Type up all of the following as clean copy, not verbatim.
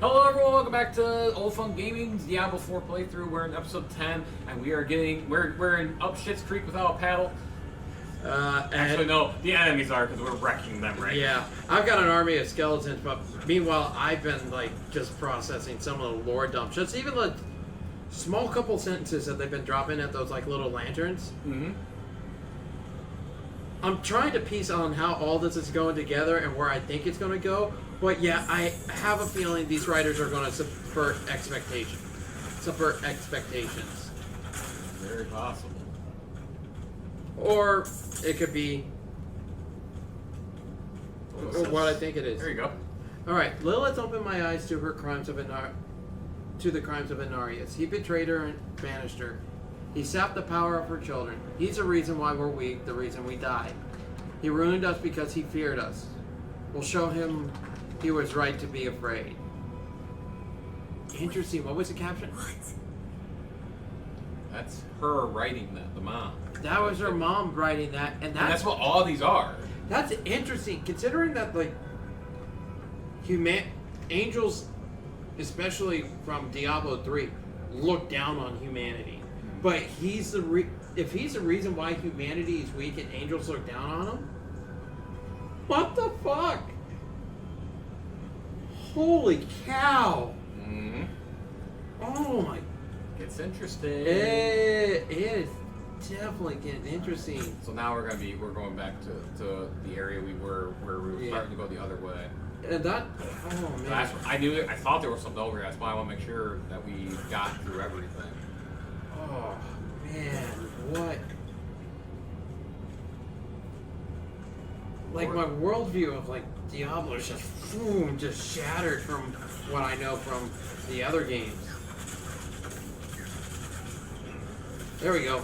Hello everyone, welcome back to Old Fun Gaming's Diablo 4 playthrough. We're in episode 10, and we're in up shit's creek without a paddle. Actually, no, the enemies are, because we're wrecking them right now. I've got an army of skeletons, but meanwhile, I've been, like, just processing some of the lore dumps. Just even the small couple sentences that they've been dropping at those, like, little lanterns. Mm-hmm. I'm trying to piece on how all this is going together and where I think it's going to go. But yeah, I have a feeling these writers are going to subvert expectations. Very possible. Or it could be what I think it is. There you go. All right, Lilith opened my eyes to the crimes of Inarius. He betrayed her and banished her. He sapped the power of her children. He's the reason why we're weak, the reason we died. He ruined us because he feared us. We'll show him he was right to be afraid. Interesting. What was the caption? What? That's her writing that, the mom. That was her mom writing that, and that's what all these are. That's interesting, considering that, like, angels, especially from Diablo 3, look down on humanity. But if he's the reason why humanity is weak and angels look down on him, what the fuck? Holy cow! Mm-hmm. Oh my! It's interesting. It is definitely getting interesting. So now we're going back to the area we were where we were starting to go the other way. And oh man! I thought there was something over here. That's why I want to make sure that we got through everything. Oh man, what? Like my worldview of like Diablo is just shattered from what I know from the other games. There we go.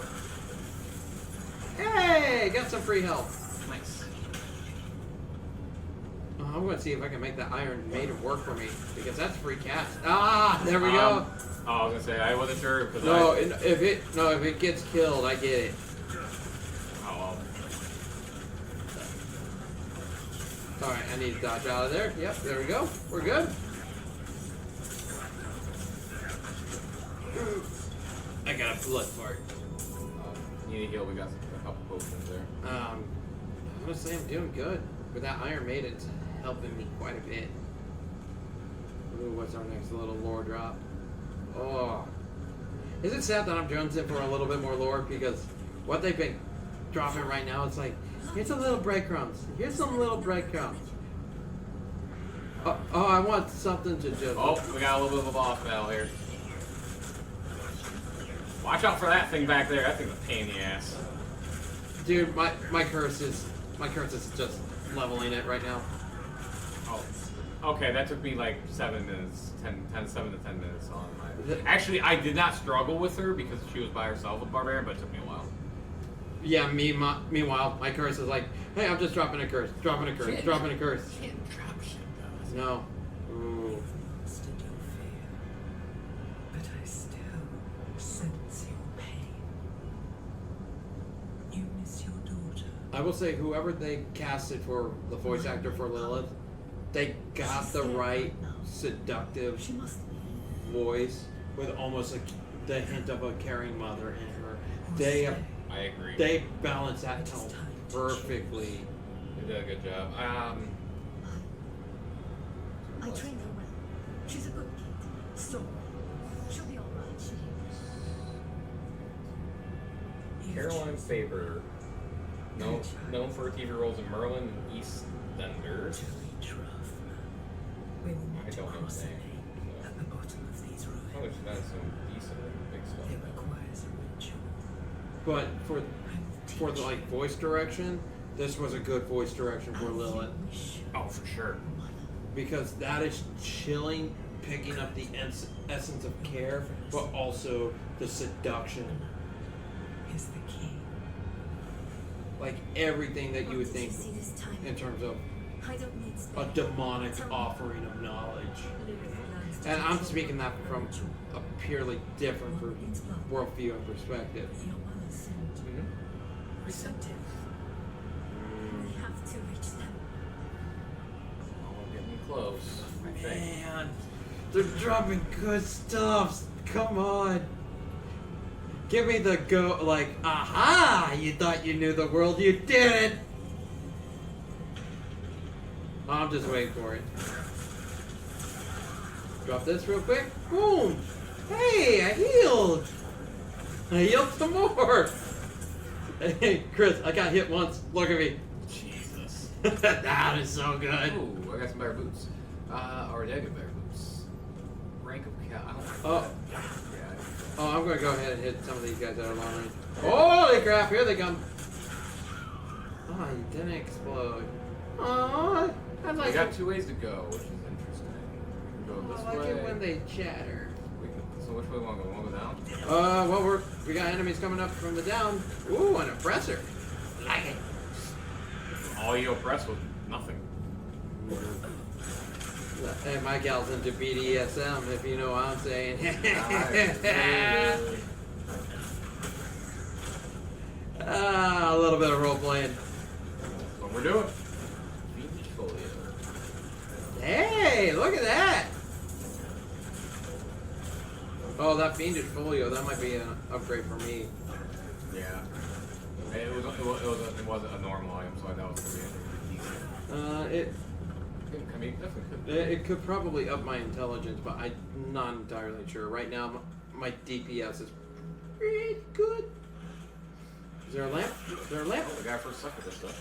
Hey, got some free health. Nice. I'm gonna see if I can make the Iron Maiden work for me because that's free cast. Ah, there we go. I was gonna say I wasn't sure because if it gets killed, I get it. Oh well. All right, I need to dodge out of there. Yep, there we go. We're good. I got a blood fart. Need a heal. We got a couple potions there. I'm gonna say I'm doing good. With that Iron Maiden, it's helping me quite a bit. Ooh, what's our next little lore drop? Oh. Is it sad that I'm jonesing for a little bit more lore? Because what they've been dropping right now, it's like, here's a little breadcrumbs. Here's some little breadcrumbs. Oh, I want something to just... Oh, we got a little bit of a boss battle here. Watch out for that thing back there. That thing's a pain in the ass. Dude, my curse is just leveling it right now. Oh. Okay, that took me like 7 minutes, 7 to 10 minutes on my... Actually, I did not struggle with her because she was by herself with Barbarian, but it took me a while. Yeah, meanwhile, my curse is like, hey, I'm just dropping a curse, dropping a curse, dropping a curse. Can't drop shit, though. No. Ooh. Stood your fear, but I still sense your pain. You miss your daughter. I will say, whoever they casted for the voice actor for Lilith, they got the right seductive voice with almost the hint of a caring mother in her. I agree. They balance that tone perfectly. They did a good job. I trained her well. She's a good kid. Strong. She'll be alright. Caroline Faber, known for her TV roles in Merlin and EastEnders. I don't know the name. At the bottom of these ruins. Oh, she's done some decent big stuff. It requires a ritual. But for the like voice direction, this was a good voice direction for Lilith. Oh, for sure. Because that is chilling, picking up the essence of care, but also the seduction. Is the key. Like everything that you would think in terms of a demonic offering of knowledge. And I'm speaking that from a purely different worldview and perspective. Receptive. We have to reach them. Oh, we're getting close, I think. Man, They're dropping good stuff. Come on. Give me the go, like, aha! You thought you knew the world, you didn't! I'm just waiting for it. Drop this real quick. Boom! Hey, I healed! I healed some more! Hey, Chris, I got hit once. Look at me. Jesus. That is so good. Ooh, I got some better boots. Already I get better boots. Rank of cat. I don't like Oh. that. Yeah. Oh, I'm gonna go ahead and hit some of these guys that are long range. Holy crap, here they come. Oh, you didn't explode. Oh, I'd We like got to... 2 ways to go, which is interesting. We can go this I like way. it when they chatter. So which way we want to go? Want to go down? Well, we got enemies coming up from the down. Ooh, an oppressor. Like it. All you oppress with nothing. Hey, my gal's into BDSM, if you know what I'm saying. A little bit of role playing. That's what we're doing. Fiendish Folio. Hey, look at that! Oh, that Fiendish Folio, that might be an upgrade for me. Yeah. It wasn't a normal item, so I thought it was going to be decent. I mean, definitely could. It could probably up my intelligence, but I'm not entirely sure. Right now, my DPS is pretty good. Is there a lamp? Is there a lamp? Oh, the guy first sucked at this stuff.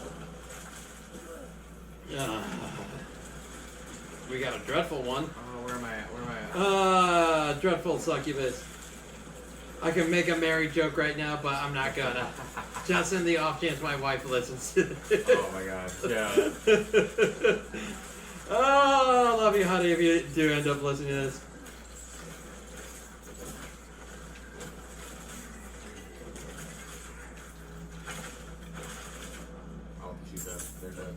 We got a dreadful one. Oh, where am I at? Where am I at? Dreadful succubus. I can make a merry joke right now, but I'm not gonna. Just in the off chance my wife listens to this. Oh my god. Yeah. Oh, I love you, honey, if you do end up listening to this. Oh, she's dead. They're dead.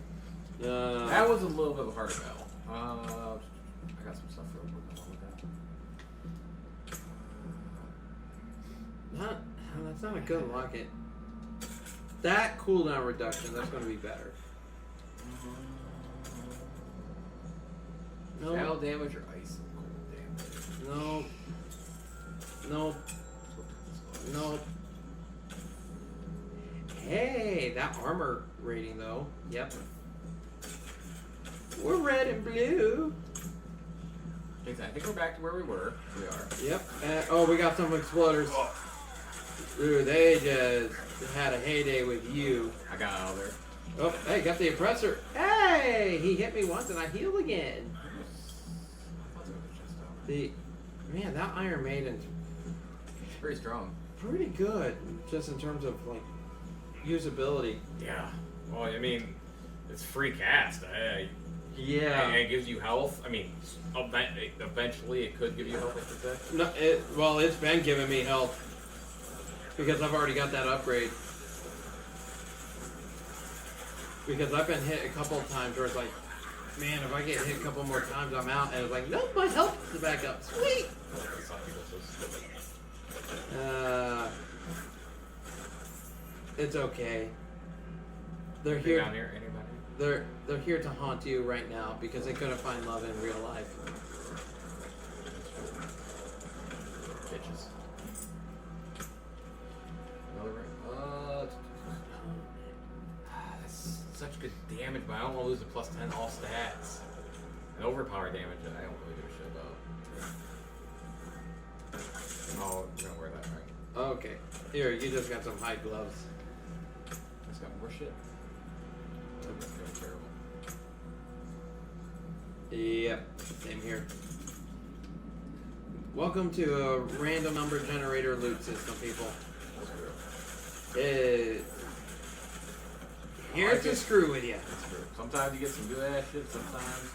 Uh, That was a little bit of a harder battle. I got some stuff real quick with that. that's not a good locket. That cooldown reduction, that's going to be better. No. Shadow damage or ice and cold damage? No. No. Hey, that armor rating though. Yep. We're red and blue. I think we're back to where we were. We are. Yep. Oh, we got some exploders. Dude, they just had a heyday with you. I got out of there. Oh, hey, got the oppressor. Hey, he hit me once and I healed again. Man, that Iron Maiden's Very strong. pretty good, just in terms of like usability. Yeah. Well, I mean, it's free cast. Yeah. And it gives you health. I mean, eventually it could give you health, I should say. No, well, it's been giving me health because I've already got that upgrade. Because I've been hit a couple of times where it's like, man, if I get hit a couple more times, I'm out. And it's like, nope, my health is back up. Sweet. It's okay. They're here. Down here, anybody? They're here to haunt you right now because they couldn't find love in real life. Bitches. Another ring. That's such good damage, but I don't want to lose the plus 10 all stats. And overpower damage, I don't really give a shit about. Oh, you're gonna wear that, right? Okay. Here, you just got some hide gloves. It's got more shit. That's feeling terrible. Yep, same here. Welcome to a random number generator loot system, people. Here to screw with you. That's true. Sometimes you get some good ass shit, sometimes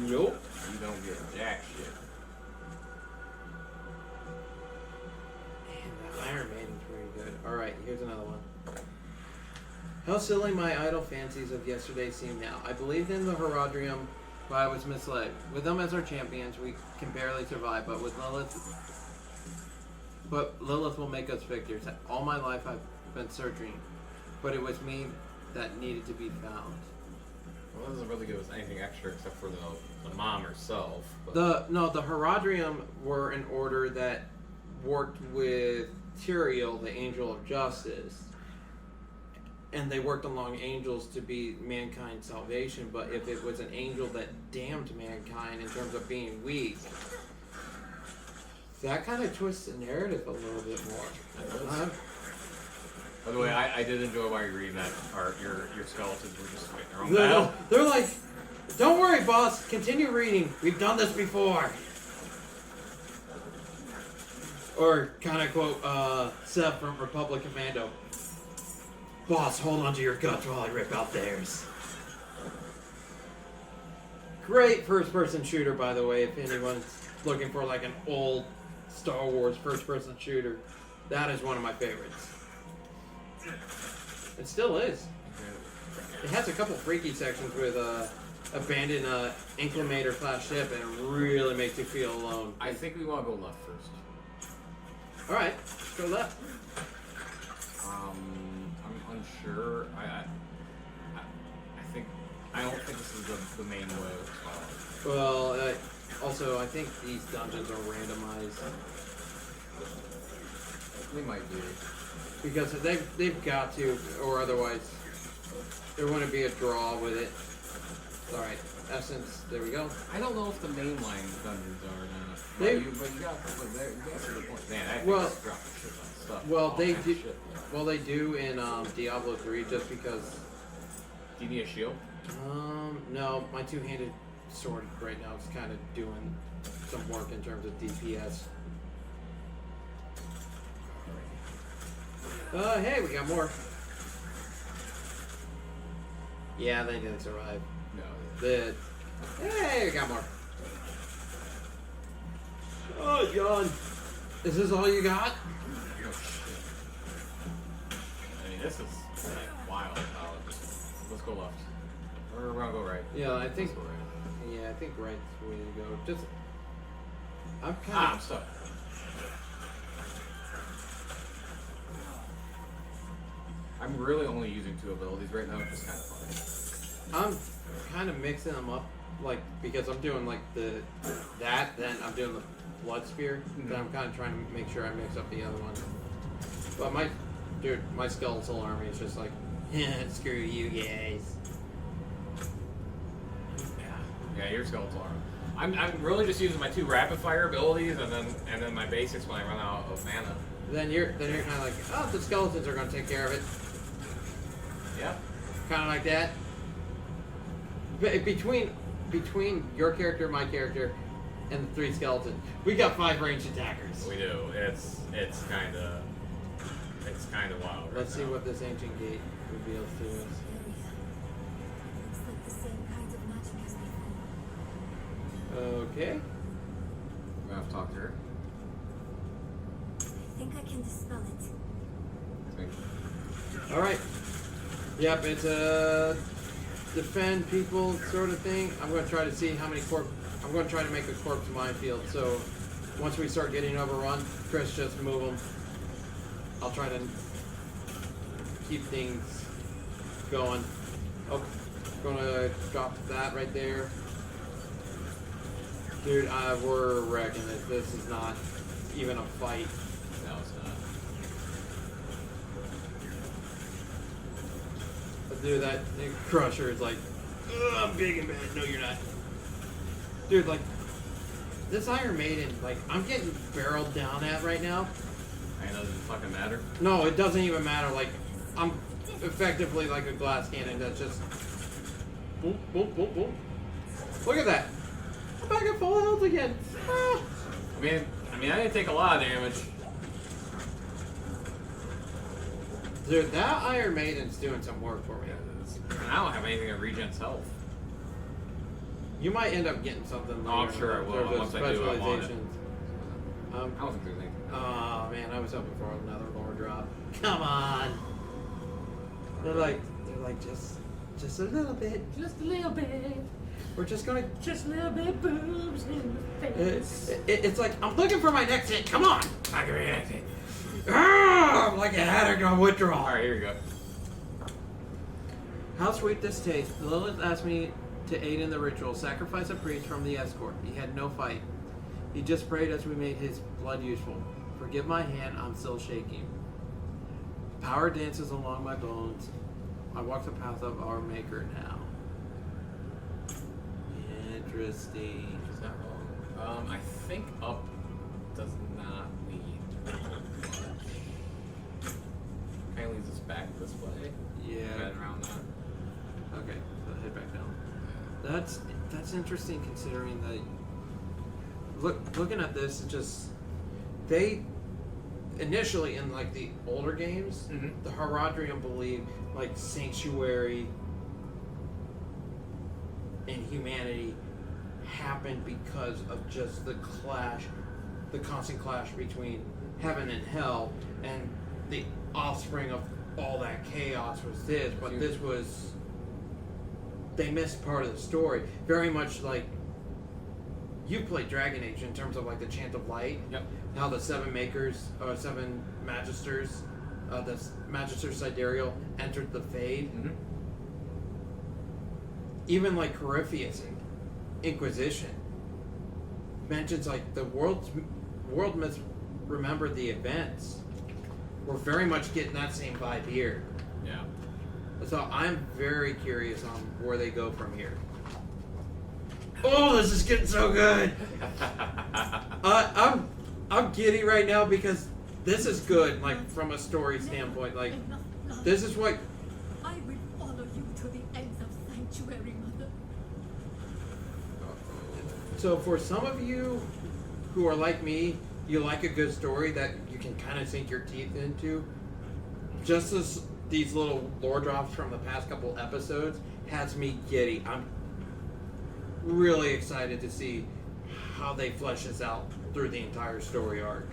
Nope. you don't get jack shit. Man, that Iron Maiden's pretty good. Alright, here's another one. How silly my idle fancies of yesterday seem now. I believed in the Herodrium, but I was misled. With them as our champions, we can barely survive, but with Lilith will make us victors. All my life I've been searching, but it was me that needed to be found. Well, that doesn't really give us anything extra except for the the mom herself. But The Herodrium were an order that worked with Tyrael, the Angel of Justice, and they worked along angels to be mankind's salvation. But if it was an angel that damned mankind in terms of being weak, that kind of twists the narrative a little bit more. By the way, I did enjoy while you reading that part. Your skeletons were just fighting their own They're, battle. they're like, don't worry, boss. Continue reading. We've done this before. Or kind of quote Seth from Republic Commando. Boss, hold on to your guts while I rip out theirs. Great first-person shooter, by the way. If anyone's looking for like an old Star Wars first-person shooter, that is one of my favorites. It still is. It has a couple freaky sections with abandoned Inclinator class ship, and it really makes you feel alone. I think we want to go left first. Alright, let's go left. I'm unsure. I don't think this is the main way of following. Well, also, I think these dungeons are randomized. They might be. Because they've got to, or otherwise there wouldn't be a draw with it. Alright, Essence, there we go. I don't know if the mainline dungeons are now. They- But you got a good point. Man, I think Well- just dropped shit on stuff. Well, All they kinds do. of shit. Well, they do in Diablo 3, just because. Do you need a shield? No, my two-handed sword right now is kind of doing some work in terms of DPS. Hey, we got more. Yeah, they didn't survive. No. Hey, we got more. Oh, John. Is this all you got? Oh, shit. I mean, this is like wild. Let's go left. Or we're gonna go right. Yeah, I think. Let's go right. Yeah, I think right's the way to go. Just. I'm kind I'm of. stuck. I'm really only using 2 abilities right now, which is kind of funny. I'm kind of mixing them up, like because I'm doing like then I'm doing the blood spear. Then I'm kind of trying to make sure I mix up the other one. But my skeletal army is just like, screw you guys. Yeah, your skeletal arm. I'm really just using my 2 rapid fire abilities and then my basics when I run out of mana. Then you're kind of like, oh, the skeletons are gonna take care of it. Yeah. Kind of like that. Between your character, my character, and the 3 skeletons, we got 5 ranged attackers. We do. It's kind of wild. Right Let's see now. what this ancient gate reveals to us. Looks like the same kind of magic as before. Okay. We have to talk to her. I think I can dispel it. All right. Yep, it's a defend people sort of thing. I'm going to try to see how many I'm going to try to make a corpse minefield. So once we start getting overrun, Chris, just move them. I'll try to keep things going. Oh, gonna drop that right there. Dude, we're wrecking it. This is not even a fight. No, it's not. Dude, that Crusher is like, I'm big and bad. No, you're not. Dude, like, this Iron Maiden, like, I'm getting barreled down at right now. I know, does it fucking matter? No, it doesn't even matter. Like, I'm effectively like a glass cannon that's just boom, boom, boom, boom. Look at that. I'm back at full health again. Ah. I mean, I didn't take a lot of damage. Dude, that Iron Maiden's doing some work for me. I don't have anything that regens health. You might end up getting something. Oh, I'm later sure I in will. terms of Once I do, I want it. specializations. I don't think there's anything. Oh man, I was hoping for another lore drop. Come on. They're like just a little bit. Just a little bit. We're just gonna. Just a little bit boobs in the face. It's like I'm looking for my next hit. Come on. I'll give you an exit. I'm like a addict on withdrawal. Alright, here you go. How sweet this tastes. Lilith asked me to aid in the ritual, sacrifice a priest from the escort. He had no fight. He just prayed as we made his blood useful. Forgive my hand, I'm still shaking. Power dances along my bones. I walk the path of our maker now. Interesting. Is that wrong? I think up does not lead. Kind of leads us back this way. Yeah. Right around that. Okay, so head back down. That's interesting considering that. Looking at this, it's just they initially in like the older games, the Haradrian believed like sanctuary and humanity happened because of just the clash, the constant clash between heaven and hell, and the offspring of all that chaos was this. But this was, they missed part of the story. Very much like you played Dragon Age in terms of like the Chant of Light. Yep. How the seven magisters, the Magister Sidereal entered the Fade. Mm-hmm. Even like Corypheus and Inquisition mentions like the world misremembered the events. We're very much getting that same vibe here. Yeah. So I'm very curious on where they go from here. Oh, this is getting so good. I'm giddy right now because this is good, like from a story standpoint. Like Enough blood. this is what. I will follow you to the ends of Sanctuary, Mother. So for some of you who are like me, you like a good story that you can kind of sink your teeth into. Just as these little lore drops from the past couple episodes has me giddy. I'm really excited to see how they flesh this out through the entire story arc.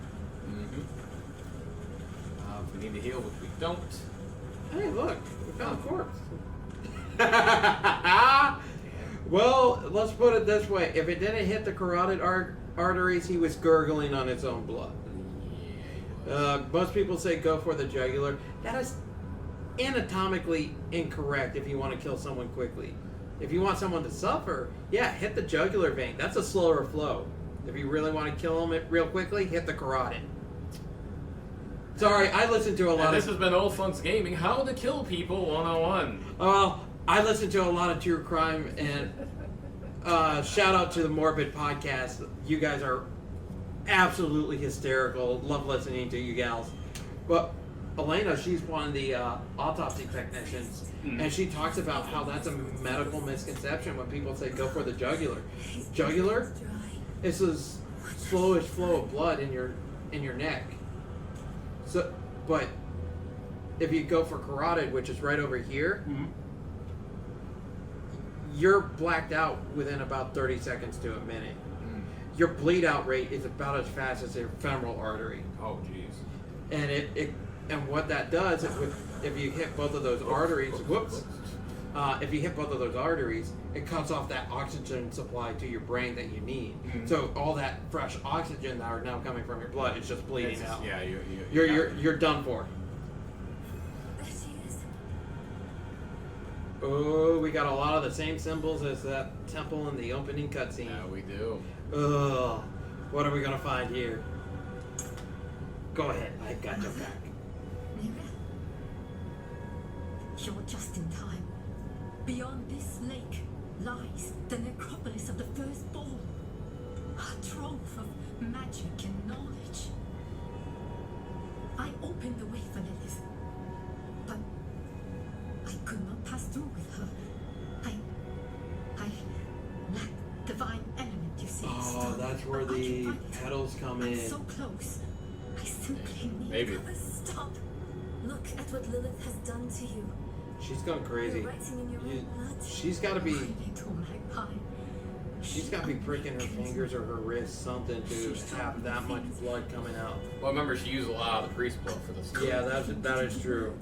Mm-hmm. If we need to heal, which we don't. Hey, look, we found a corpse. Well, let's put it this way: if it didn't hit the carotid arteries, he was gurgling on its own blood. Most people say go for the jugular. That is anatomically incorrect if you want to kill someone quickly. If you want someone to suffer, yeah, hit the jugular vein. That's a slower flow. If you really want to kill them real quickly, hit the carotid. Sorry, I listened to a lot And of... this has been Old Funks Gaming, How to Kill People 101. Well, I listened to a lot of true crime, and shout out to the Morbid podcast. You guys are absolutely hysterical. Love listening to you gals. But Elena, she's one of the autopsy technicians, and she talks about how that's a medical misconception when people say go for the jugular. Jugular is this slowish flow of blood in your neck. So, but if you go for carotid, which is right over here, you're blacked out within about 30 seconds to a minute. Your bleed out rate is about as fast as your femoral artery. Oh, jeez. And and what that does is if you hit both of those arteries, if you hit both of those arteries, it cuts off that oxygen supply to your brain that you need. So all that fresh oxygen that are now coming from your blood is just bleeding out. Yeah, You're done for. There she is. Oh, we got a lot of the same symbols as that temple in the opening cutscene. Yeah, we do. Ugh. What are we gonna find here? Go ahead, I got your back. Neyrelle. You're just in time. Beyond this lake lies the necropolis of the firstborn. A trove of magic and knowledge. I opened the way for Lilith, but I could not pass through with her. I lack divine element, you see. Oh, that's where the petals come I'm in. so close. I simply need Maybe. to stop. Look at what Lilith has done to you. She's gone crazy. You're writing in your own blood. She's got to be. Little magpie. She's got to be pricking her fingers or her wrists, something to have that much blood coming out. Well, remember, she used a lot of the priest blood for this. Yeah, that is true.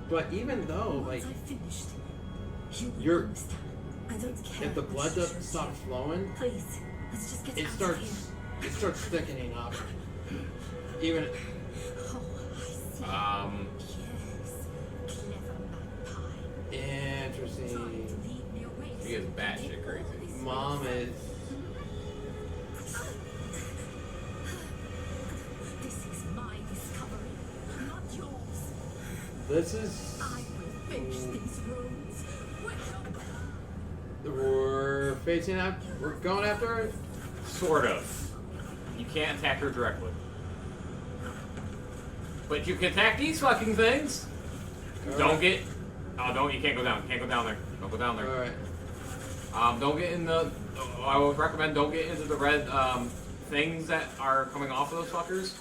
But even though, like, Once I finished, you will you're, understand. I don't care. if the what blood she doesn't shows stop you. flowing, Please, let's just get it out of starts thickening up. Even Oh, I see. Um, Yes, clever magpie. Trying interesting. to lead me away She is batshit crazy. Mom is. This is my discovery, not yours. This is. I will finish these runes. We're facing out. We're going after her. Sort of. You can't attack her directly. But you can attack these fucking things. Don't get. Oh, don't. You can't go down. Can't go down there. Don't go down there. Alright. Don't get in the. I would recommend don't get into the red things that are coming off of those fuckers.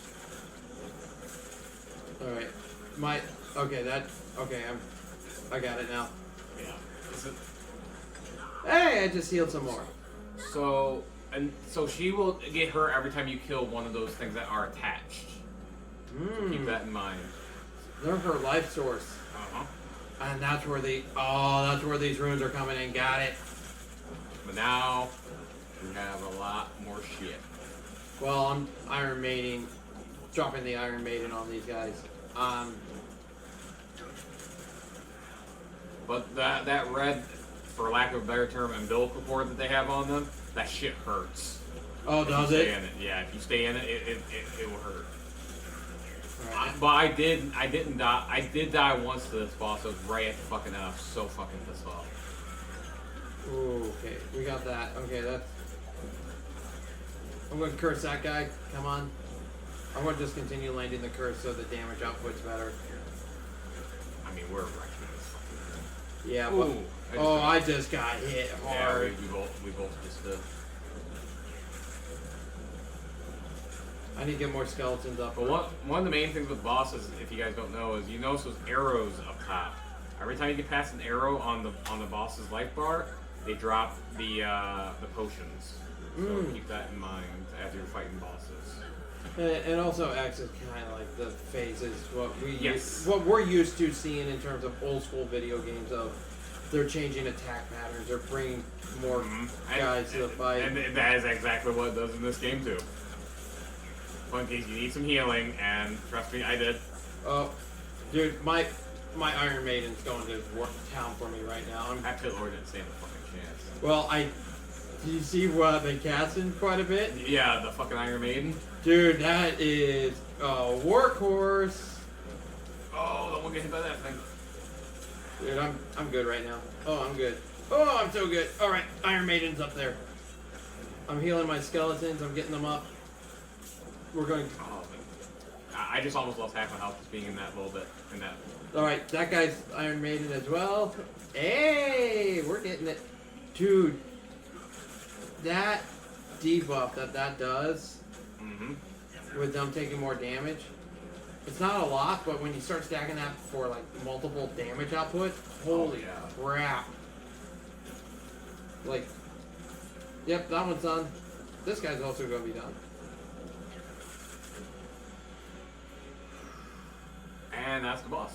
Alright. Okay, I got it now. Yeah. Hey, I just healed some more. So she will get hurt every time you kill one of those things that are attached. So keep that in mind. They're her life source. Uh-huh. And that's where that's where these runes are coming in. Got it. But now we have a lot more shit. Well, I'm Iron Maiden, dropping the Iron Maiden on these guys. But that red, for lack of a better term, umbilical cord that they have on them, that shit hurts. Oh, If does you it? stay in it. Yeah, if you stay in it, it will hurt. Alright. But I didn't die. I did die once to this boss. I was right at the fucking end. I was so fucking pissed off. Ooh, okay, we got that. Okay, that's. I'm gonna curse that guy. Come on. I'm gonna just continue landing the curse so the damage output's better. I mean, we're wrecking this fucking thing. Yeah, Ooh, but I just got hit Yeah, hard. we both just did. I need to get more skeletons up. But one of the main things with bosses, if you guys don't know, is you notice those arrows up top. Every time you get past an arrow on the boss's life bar, they drop the potions. So keep that in mind as you're fighting bosses. It also acts as kind of like the phases, Yes. what we're used to seeing in terms of old school video games. Of they're changing attack patterns, they're bringing more guys to the fight. And that is exactly what it does in this game too. One case you need some healing, and trust me, I did. Oh, dude, my Iron Maiden's going to town for me right now. That pit lord didn't stand a fucking chance. Well, do you see what I've been casting quite a bit? Yeah, the fucking Iron Maiden. Dude, that is a workhorse. Oh, don't get hit by that thing. Dude, I'm good right now. Oh, I'm good. Oh, I'm so good. All right, Iron Maiden's up there. I'm healing my skeletons. I'm getting them up. We're going. Oh, I just almost lost half my health just being in that little bit. All right, that guy's Iron Maiden as well. Hey, we're getting it, dude. That debuff that does with them taking more damage. It's not a lot, but when you start stacking that for like multiple damage output, holy crap! Like, yep, that one's done. This guy's also gonna be done. And that's the boss.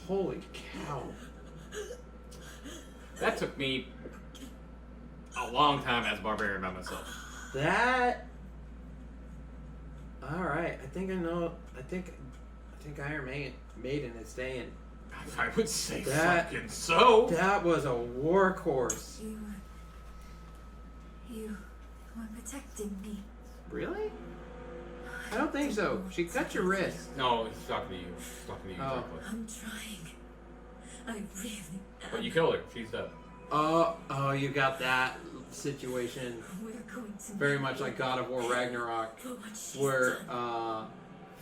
Holy cow! That took me a long time as a barbarian by myself. That. All right, I think I know. I think Iron Maiden is staying. I would say That- fucking so. That was a workhorse. You were protecting me. Really? I don't think so. She cut your wrist. No, he's talking to you. He's talking to you. Oh. Directly. I'm trying. I really am. But you killed her. She's dead. Oh, you got that situation. We're going to Very make much like God of War Ragnarok, for what she's where done.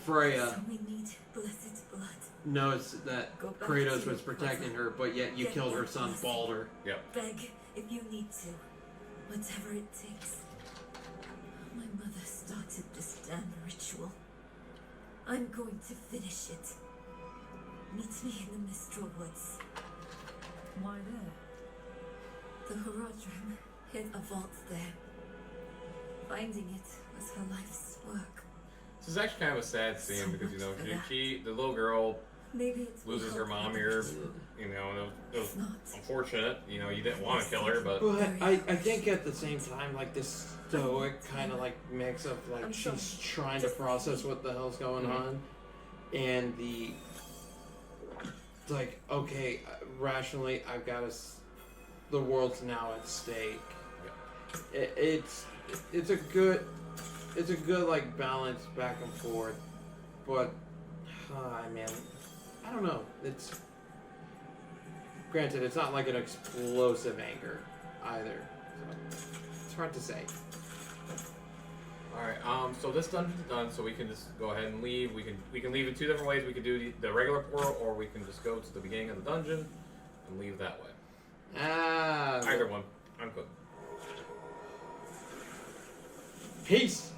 Freya So we need blessed blood. knows that Go back Kratos to was your protecting her, but yet you Get killed her that son blessing. Balder. Yep. Beg if you need to. Whatever it takes. My mother started this damn ritual. I'm going to finish it. Meet me in the Mistral Woods. Why there? The Horodrim hid a vault there. Finding it was her life's work. This is actually kind of a sad scene because the little girl Maybe it's loses her mom here. You know, and it was unfortunate. You know, you didn't want to kill her, but But I think at the same time, like this stoic kind of like mix of like I'm she's sorry. trying to process what the hell's going on, and like okay, rationally I've got to the world's now at stake. Yeah. It's a good like balance back and forth, but man, I don't know. It's granted, it's not like an explosive anger either, so it's hard to say. Alright, so this dungeon's done, so we can just go ahead and leave. We can leave in two different ways. We can do the regular portal, or we can just go to the beginning of the dungeon and leave that way. Either one. I'm good. Peace.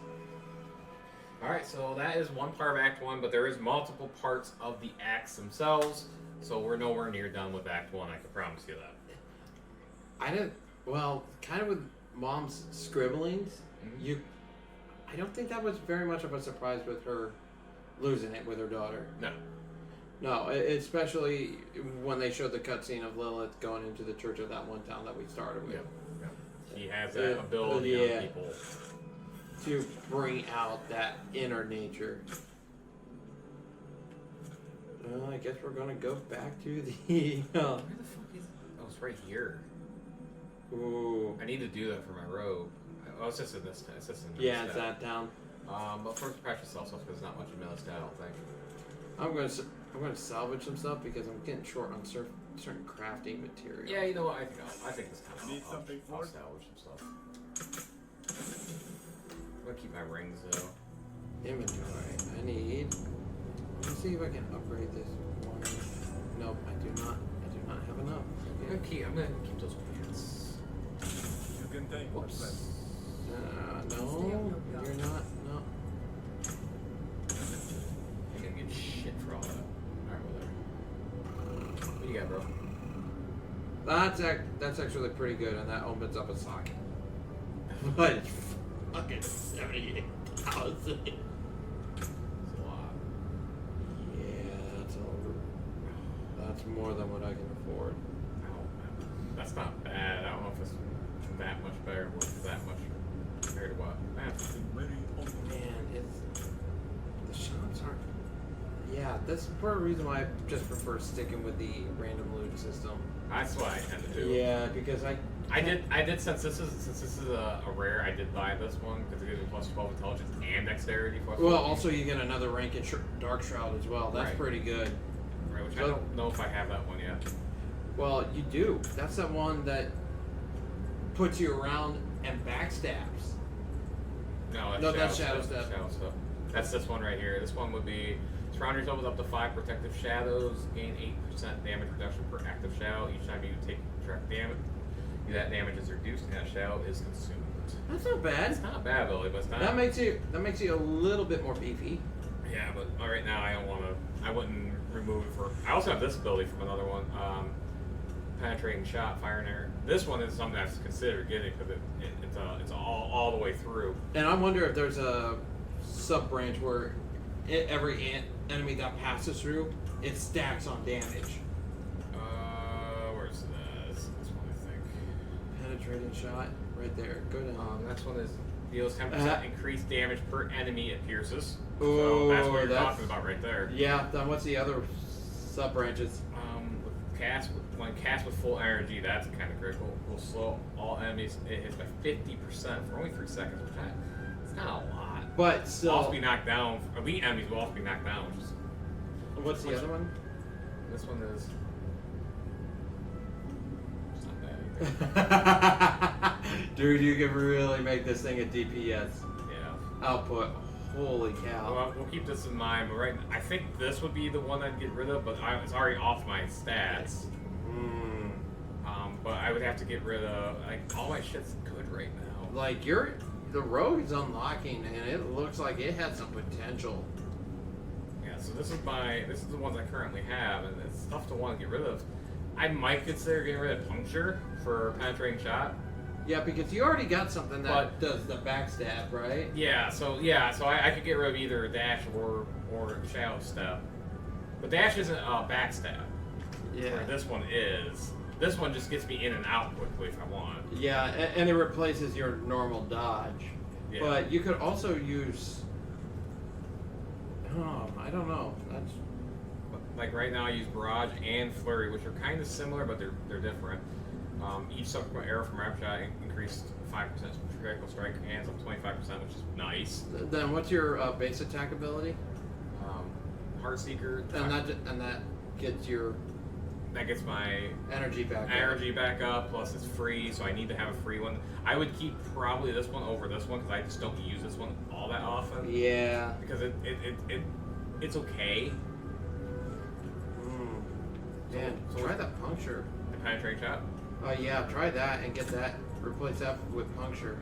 Alright, so that is one part of Act 1, but there is multiple parts of the acts themselves, so we're nowhere near done with Act 1, I can promise you that. Well, kind of with Mom's scribblings, Mm-hmm. I don't think that was very much of a surprise with her losing it with her daughter. No. No, especially when they showed the cutscene of Lilith going into the church of that one town that we started with. Yeah. He has that ability on people. To bring out that inner nature. Well, I guess we're gonna go back to the. Where the fuck is it? Oh, it's right here. Ooh. I need to do that for my robe. Oh, it's just in this. It's just in this Yeah, it's step. that town. But first, patch yourself stuff because there's not much of Millistat, I don't think. I'm gonna salvage some stuff because I'm getting short on certain crafting material. Yeah, you know what? I think this time Need something I'll for it? salvage some stuff. I'm gonna keep my rings though. Inventory. I need. Let me see if I can upgrade this one. Nope, I do not. I do not have enough. Okay. I'm gonna keep those pants. You can take what's left. No, you're not. No. I'm gonna get shit for all that. Alright, whatever. What do you got, bro? That's actually pretty good, and that opens up a socket. But it's fucking 78,000. It's a lot. Yeah, that's more than what I can afford. That's not bad. I don't know if it's that much better or that much compared to what. Man, Man, the shops aren't. Yeah, that's part of the reason why I just prefer sticking with the random loot system. that's what I tend to do. Yeah, because I did since this is a rare. I did buy this one because it gives me plus 12 intelligence and dexterity. Plus Well, 14. also you get another rank in Dark Shroud as well. That's Right. pretty good. Right, which I don't know if I have that one yet. Well, you do. That's the one that puts you around and backstabs. No, that's Shadow stuff. Step. Shadow stuff. That's this one right here. This one would be surround yourself with up to 5 protective shadows. Gain 8% damage reduction per active shadow. Each time you take direct damage, that damage is reduced and that shadow is consumed. That's not bad. It's not a bad ability, but it's not. That makes you a little bit more beefy. Yeah, but right now I don't want to. I wouldn't remove it for. I also have this ability from another one. Penetrating shot, fire and air. This one is something I've considered getting because it's all the way through. And I wonder if there's a sub branch where every enemy that passes through, it stacks on damage. Where's this? This one I think. Penetrating shot, right there. Go down. Next one is deals 10% increased damage per enemy it pierces. Oh, So that's what you're talking about right there. Yeah. Then what's the other sub branches? When cast with full energy, that's kind of critical. Will slow all enemies. It hits by 50% for only 3 seconds, which it's not a lot. But Will still, also be knocked down. Elite enemies will also be knocked down, which is. what's the other one? This one is. It's not bad either. Dude, you can really make this thing a DPS Yeah. output. Holy cow. Well, we'll keep this in mind, but right now, I think this would be the one I'd get rid of, but it's already off my stats. But I would have to get rid of, like, all my shit's good right now. Like, the rogue is unlocking, and it looks like it had some potential. Yeah, so this is the ones I currently have, and it's tough to want to get rid of. I might consider getting rid of Puncture for penetrating shot. Yeah, because you already got something that does the backstab, right? Yeah, so I could get rid of either Dash or Shadow Step. But Dash isn't a backstab. Yeah. Where this one is. This one just gets me in and out quickly if I want. Yeah, and it replaces your normal dodge. Yeah. But you could also use... Oh, I don't know. That's... Like right now I use Barrage and Flurry, which are kind of similar, but they're different. Each subsequent arrow from rap shot increased 5% critical strike hands up 25%, which is nice. Then what's your base attack ability? Heartseeker. And that gets your That gets my energy back. energy back up, plus it's free, so I need to have a free one. I would keep probably this one over this one because I just don't use this one all that often. Yeah. Because it's okay. Man, So try that puncture. The penetrate shot. Oh yeah, try that and get that. Replace that with puncture.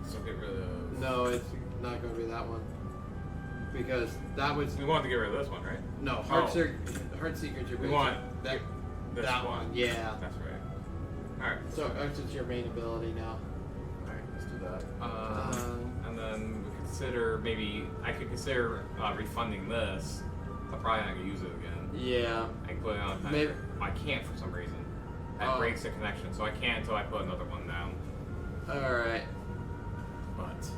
So get rid of. No, it's not going to be that one. Because that was We wanted to get rid of this one, right? no Oh. Heartseeker's your We base. want that this that one. Yeah. That's right. All right. So it's your main ability now. All right. Let's do that. And then we consider I could consider refunding this. I'm probably not gonna use it again. Yeah. I can put it on. Maybe. I can't for some reason. That Oh. breaks the connection, so I can't until I put another one down. All right. But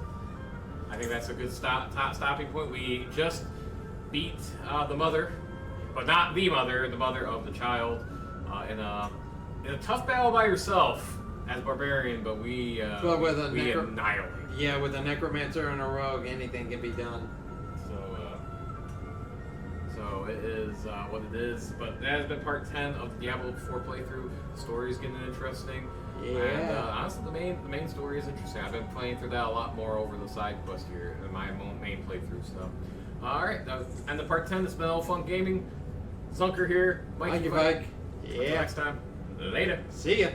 I think that's a good stopping point. We just beat the mother, but not the mother of the child, in a tough battle by herself as barbarian. But we with a we annihilate. Yeah, with a necromancer and a rogue, anything can be done. So it is what it is. But that has been part 10 of the Diablo 4 playthrough. The story is getting interesting. Yeah. And honestly, the main story is interesting. I've been playing through that a lot more over the side quest here in my main playthrough stuff. All right, and the part 10. It's been all fun gaming. Zunker here. Thank you, Mike. Until Yeah. next time. Later. See ya.